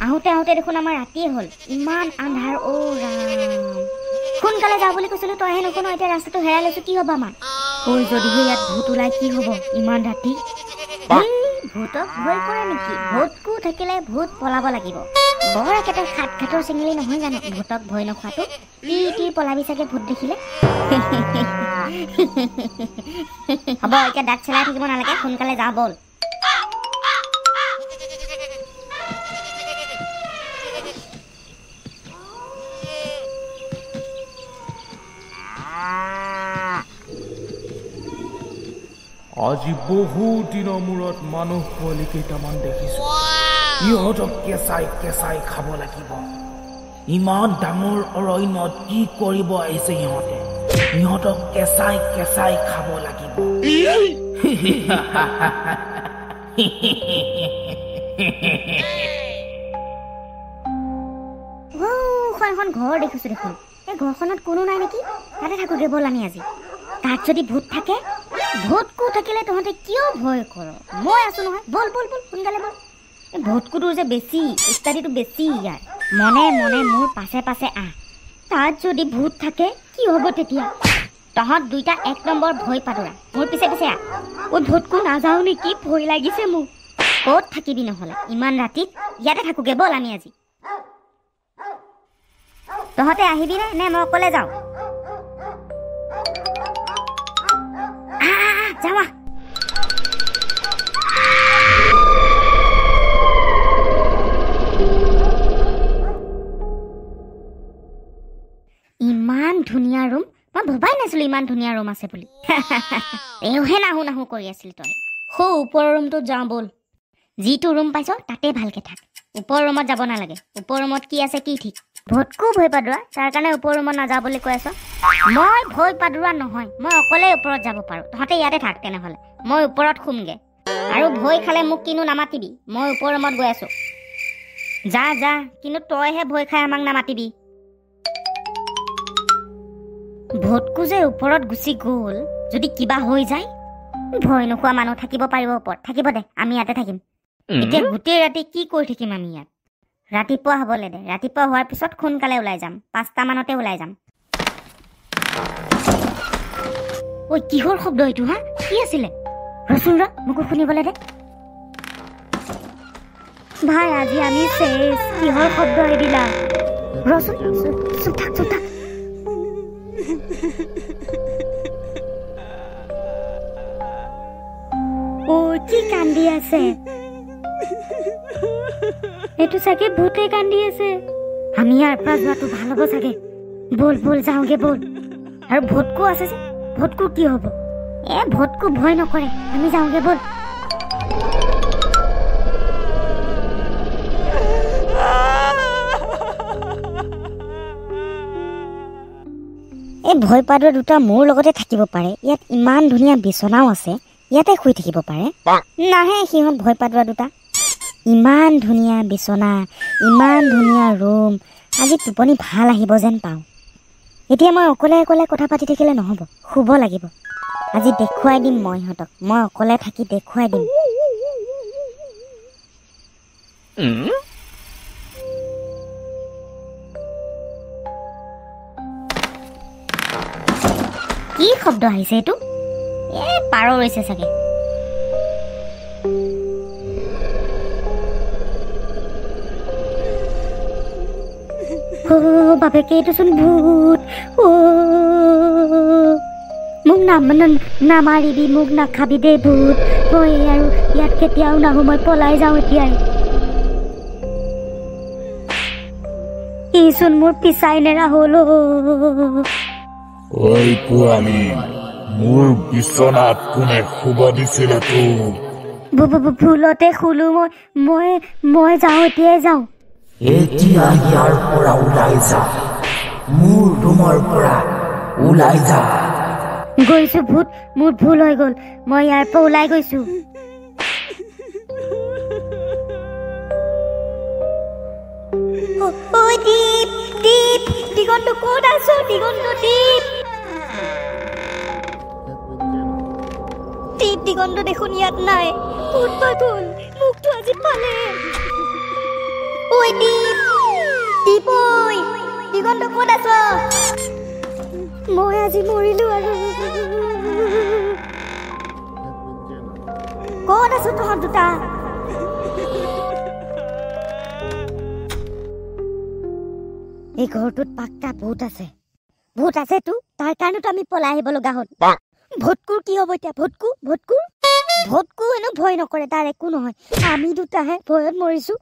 আহোঁতে আহোঁতে দেখোন আমাৰ ৰাতিয়ে হ'ল ইমান আন্ধাৰ অ ৰাম সোনকালে যাওঁ বুলি কৈছিলোঁ তইহে নকনো এতিয়া ৰাস্তাটো হেৰাই লৈছোঁ কি হ'ব আমাৰ ঐ যদিহে ইয়াত ভূত ওলাই কি হ'ব ইমান ৰাতি ভূতক ভয় কৰে নেকি ভূতকো থাকিলে ভূত পলাব লাগিব বৰ একেটা সাত ঘাটৰ চেঙেলি নহয় জানো ভূতক ভয় নখোৱাটো টি পলাবি চাগে ভূত দেখিলে হ'ব এতিয়া দাঁত চেলাই থাকিব নালাগে সোনকালে যাওঁ বল আজি বহুত দিনৰ মূৰত মানুহ পোৱালি কেইটামান দেখিছো ইহঁতক কেঁচাই খাব লাগিব ইমান ডাঙৰ অৰণ্যত কি কৰিব আহিছে ইহঁতক কেঁচাই খাব লাগিব এখন ঘৰ দেখিছো দেখোন এই ঘৰখনত কোনো নাই নেকি তাতে থাকোগে বল আমি আজি তাত যদি ভূত থাকে ভূতকো থাকিলে তহঁতে কিয় ভয় কৰ মই আছো নহয় বল বল বল সোনকালে বল এই ভূতকুটোৰ যে বেছি ইত্যাদিটো বেছি ইয়াৰ মনে মনে মোৰ পাছে পাছে আহ তাত যদি ভূত থাকে কি হ'ব তেতিয়া তহঁত দুইটা এক নম্বৰ ভয় পাদৰা মোৰ পিছে পিছে আহ ঐ ভূতকো নাযাওঁ নেকি ভয় লাগিছে মোৰ ক'ত থাকিবি নহ'লে ইমান ৰাতিত ইয়াতে থাকোগে বল আমি আজি তহঁতে আহিবি নে মই অকলে যাওঁ যাওয়া ইমান ধুনীয়া ৰুম মই ভবাই নাছিলো ইমান ধুনীয়া ৰুম আছে বুলি এওহে নাহু কৰি আছিল তই ওপৰৰ ৰুমটোত যাওঁ বল যিটো ৰুম পাইছ তাতে ভালকে থাক ওপৰ ৰুমত যাব নালাগে ওপৰ ৰুমত কি আছে কি ঠিক ভূতকো ভয় পাদুৰা তাৰ কাৰণে ওপৰ ৰুমত নাযাওঁ বুলি কৈ আছ মই ভয় পাদুৰা নহয় মই অকলে ওপৰত যাব পাৰোঁ তহঁতে ইয়াতে থাক তেনেহ'লে মই ওপৰত শুমগে আৰু ভয় খালে মোক কিনো নামাতিবি মই ওপৰ ৰুমত গৈ আছোঁ যা যা কিন্তু তইহে ভয় খাই আমাক নামাতিবি ভূতকো যে ওপৰত গুচি গ'ল যদি কিবা হৈ যায় ভয় নোখোৱা মানুহ থাকিব পাৰিব ওপৰত থাকিব দে আমি ইয়াতে থাকিম এতিয়া গোটেই ৰাতি কি কৰি থাকিম আমি ইয়াত ৰাতিপুৱা হ'বলৈ দে ৰাতিপুৱা হোৱাৰ পিছত সোনকালে ওলাই যাম 5টা মানতে ওলাই যাম ঐ কিহৰ শব্দ এইটো হা কি আছিলে ৰচোন ৰ মোকো শুনিবলৈ দে ভাই আজি আমি শেষ কিহৰ শব্দ এইবিলাক ৰচোন চুপ থাক ঐ কি কান্দি আছে এইটো চাগে ভূতে কান্দি আছে আমি ইয়াৰ পৰা যোৱাটো ভাল হ'ব চাগে বল যাওঁগে বল আৰু ভূতকো আছে যে ভূতকো কি হ'ব ভূতকো ভয় নকৰে আমি যাওঁগে বল এই ভয় পাদৰ দুটা মোৰ লগতে থাকিব পাৰে ইয়াত ইমান ধুনীয়া বিচনাও আছে ইয়াতে শুই থাকিব পাৰে নাহে সিহঁত ভয় পাদৰা দুটা ইমান ধুনীয়া বিচনা ইমান ধুনীয়া ৰুম আজি টোপনি ভাল আহিব যেন পাওঁ এতিয়া মই অকলে কথা পাতি থাকিলে নহ'ব শুব লাগিব আজি দেখুৱাই দিম মই ইহঁতক মই অকলে থাকি দেখুৱাই দিম কি শব্দ আহিছে এইটো পাৰ ৰৈছে চাগে বাপেকে এইটোচোন ভূত মোক নামাৰিবি মোক নাখাবি দেই ভূত মই আৰু ইয়াত কেতিয়াও নাহো মই পলাই যাওঁ এতিয়াই ইচোন মোৰ পিছাই নেৰা হ'ল ঐ পোৱালি মোৰ বিচনাত কোনে শুব দিছিলে তোক ভুলতে শুলো মই যাওঁ এতিয়াই যাওঁ এতিয়া ইয়াৰ পৰা ওলাই যা মোৰ ৰুমৰ পৰা ওলাই যা গৈছো ভূত মোৰ ভুল হৈ গ'ল মই ইয়াৰ পৰা ওলাই গৈছো দীপ দিগন্ত ক'ত আছো দিগন্ত দীপ দিগন্ত দেখোন ইয়াত নাই ক'ত পাই গ'ল মুখটো আজি পালে ঐ দীপ দীপ ঐ দিগন্ত ক'ত আছ মই আজি মৰিলো আৰু ক'ত আছো তহঁত দুটা এই ঘৰটোত পাক্কা ভূত আছে তো তাৰ কাৰণেতো আমি পলাই আহিব লগা হ'ল ভূতকুৰ কি হ'ব এতিয়া ভূতকুৰ এনে ভয় নকৰে তাৰ একো নহয় আমি দুটাহে ভয়ত মৰিছো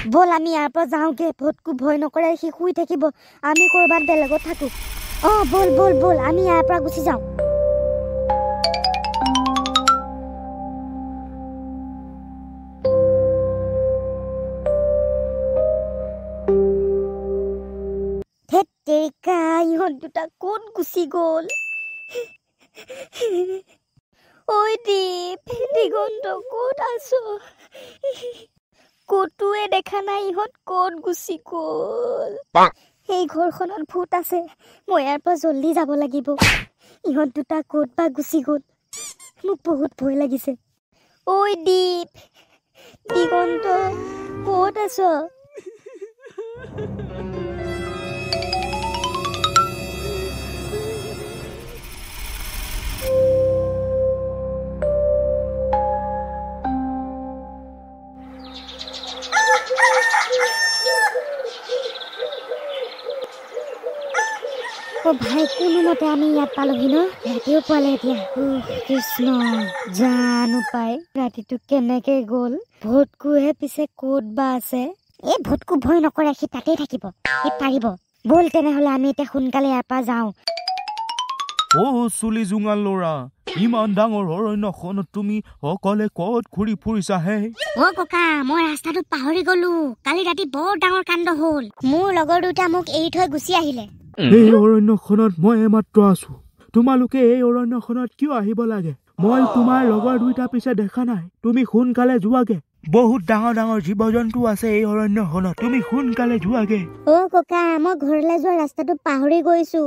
বল আমি ইয়াৰ পৰা যাওঁগে ভূতকু ভয় নকৰে সি শুই থাকিব আমি কৰবাত বেলেগত থাকো বল আমি ইয়াৰ পৰা গুচি যাওঁ তেৰিকা ইহঁত দুটা ক'ত গুচি গ'ল ঐ দীপ দিগন্ত ক'ত আছ ক'তোৱে দেখা নাই ইহঁত ক'ত গুচি গ'ল এই ঘৰখনত ভূত আছে মই ইয়াৰ পৰা জল্দি যাব লাগিব ইহঁত দুটা ক'ত বা গুচি গ'ল মোক বহুত ভয় লাগিছে ঐ দীপ দিগন্ত ক'ত আছ ভাই কোনোমতে আমি ইয়াত পালোহি ন ৰাতিও পোৱালে এতিয়া কৃষ্ণ জানো পাই ৰাতিটো কেনেকে গ'ল ভূতকুহে পিছে ক'ত বা আছে এই ভূতকু ভয় নকৰে সি তাতেই থাকিব সি পাৰিব বল তেনেহ'লে আমি এতিয়া সোনকালে ইয়াৰ পৰা যাওঁ চুলি জোঙাল ল'ৰা ইমান ডাঙৰ অৰণ্যখনত তুমি অকলে ক'ত ঘূৰি ফুৰিছাহে ককা মই ৰাস্তাটো পাহৰি গলো কালি ৰাতি বৰ ডাঙৰ কাণ্ড হ'ল মোৰ লগৰ দুটা মোক এৰি থৈ গুচি আহিলে এই অৰণ্যখনত মই এইমাত্ৰ আছো তোমালোকে এই অৰণ্যখনত কিয় আহিব লাগে মই তোমাৰ লগৰ দুইটা পিছে দেখা নাই তুমি সোনকালে যোৱাগে বহুত ডাঙৰ ডাঙৰ জীৱ জন্তু আছে এই অৰণ্যখনত তুমি সোনকালে যোৱাগে ককা মই ঘৰলৈ যোৱা ৰাস্তাটো পাহৰি গৈছো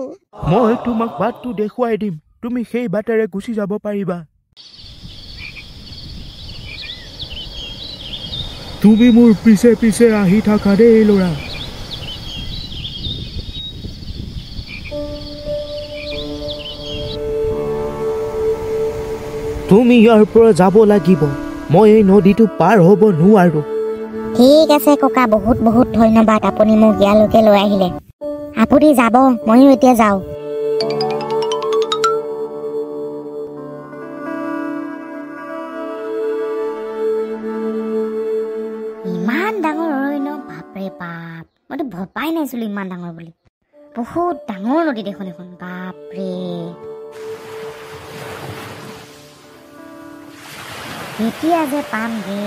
মই তোমাক বাটটো দেখুৱাই দিম তুমি সেই বাটেৰে গুচি যাব পাৰিবা তুমি মোৰ পিছে পিছে আহি থাকা দেই ল'ৰা তুমি ইয়াৰ পৰা যাব লাগিব মই এই নদীটো পাৰ হ'ব নোৱাৰো ঠিক আছে ককা বহুত বহুত ধন্যবাদ আপুনি মোক ইয়ালৈকে লৈ আহিলে আপুনি যাব ময়ো এতিয়া যাওঁ ইমান ডাঙৰ অৰণ্য বাপৰে বাপ মইতো ভবাই নাছিলো ইমান ডাঙৰ বুলি বহুত ডাঙৰ নদী দেখোন এখন বাপৰে কেতিয়া যে পামগে